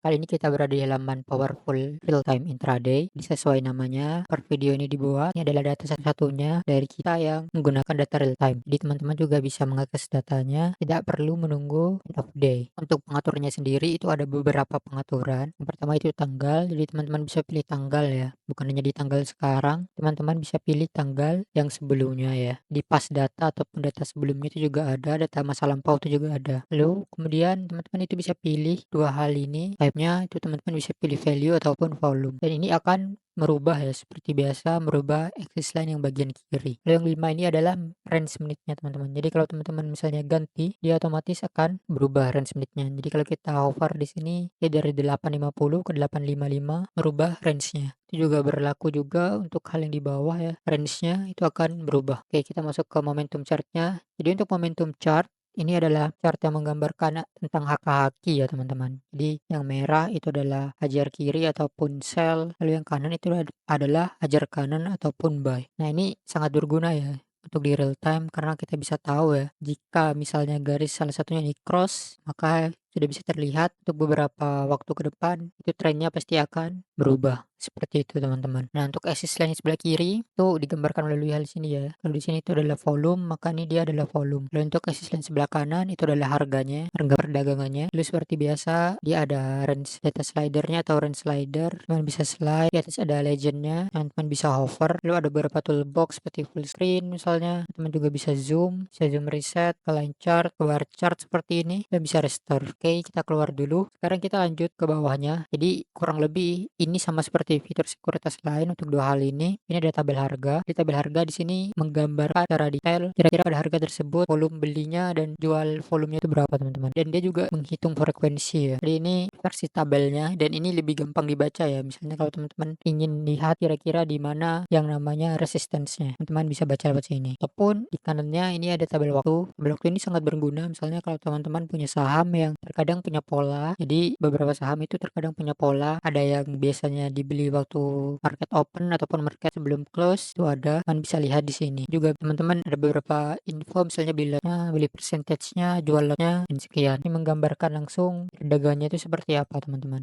Kali ini kita berada di halaman Powerful Real Time Intraday. Sesuai namanya, per video ini dibuat. Ini adalah data satu-satunya dari kita yang menggunakan data real time. Jadi teman-teman juga bisa mengakses datanya, tidak perlu menunggu end of day. Untuk pengaturnya sendiri itu ada beberapa pengaturan. Yang pertama itu tanggal, jadi teman-teman bisa pilih tanggal ya. Bukan hanya di tanggal sekarang, teman-teman bisa pilih tanggal yang sebelumnya ya. Di pas data ataupun data sebelumnya itu juga ada, data masa lampau itu juga ada. Lalu kemudian teman-teman itu bisa pilih dua hal ini. Type-nya itu teman-teman bisa pilih value ataupun volume. Dan ini akan merubah ya seperti biasa merubah axis line yang bagian kiri. Lalu yang 5 ini adalah range menitnya teman-teman. Jadi kalau teman-teman misalnya ganti, dia otomatis akan berubah range menitnya. Jadi kalau kita hover di sini ya dari 850 ke 855 merubah range-nya. Itu juga berlaku juga untuk hal yang di bawah ya. Range-nya itu akan berubah. Oke, kita masuk ke momentum chart-nya. Jadi untuk momentum chart ini adalah chart yang menggambarkan tentang haki ya teman-teman. Jadi yang merah itu adalah hajar kiri ataupun sell, lalu yang kanan itu adalah hajar kanan ataupun buy. Nah ini sangat berguna ya untuk di real time karena kita bisa tahu ya jika misalnya garis salah satunya ini cross maka sudah bisa terlihat untuk beberapa waktu ke depan itu trennya pasti akan berubah seperti itu teman-teman. Nah untuk axis line sebelah kiri itu digambarkan melalui hal sini ya. Kalau di sini itu adalah volume maka ini dia adalah volume. Lalu untuk axis line sebelah kanan itu adalah harganya, harga perdagangannya. Lalu seperti biasa dia ada range data slidernya atau range slider. Teman bisa slide, di atas ada legendnya, teman bisa hover. Lalu ada beberapa toolbox seperti full screen misalnya. Teman juga bisa zoom reset, ke line chart, ke bar chart seperti ini dan bisa restore. Oke, kita keluar dulu. Sekarang kita lanjut ke bawahnya. Jadi kurang lebih ini sama seperti fitur sekuritas lain untuk dua hal ini. Ini ada tabel harga. Di tabel harga di sini menggambarkan secara detail kira-kira pada harga tersebut, volume belinya dan jual volumenya itu berapa teman-teman. Dan dia juga menghitung frekuensi ya. Jadi ini versi tabelnya dan ini lebih gampang dibaca ya. Misalnya kalau teman-teman ingin lihat kira-kira di mana yang namanya resistance-nya, teman-teman bisa baca lewat sini. Ataupun di kanannya ini ada tabel waktu. Tabel waktu ini sangat berguna misalnya kalau teman-teman punya saham yang terkadang punya pola. Jadi beberapa saham itu terkadang punya pola. Ada yang biasanya dibeli waktu market open ataupun market sebelum close itu ada. Teman bisa lihat di sini. Juga teman-teman ada beberapa info misalnya beli lotnya, beli percentage-nya, jual lotnya dan sekian. Ini menggambarkan langsung perdagangannya itu seperti apa teman-teman.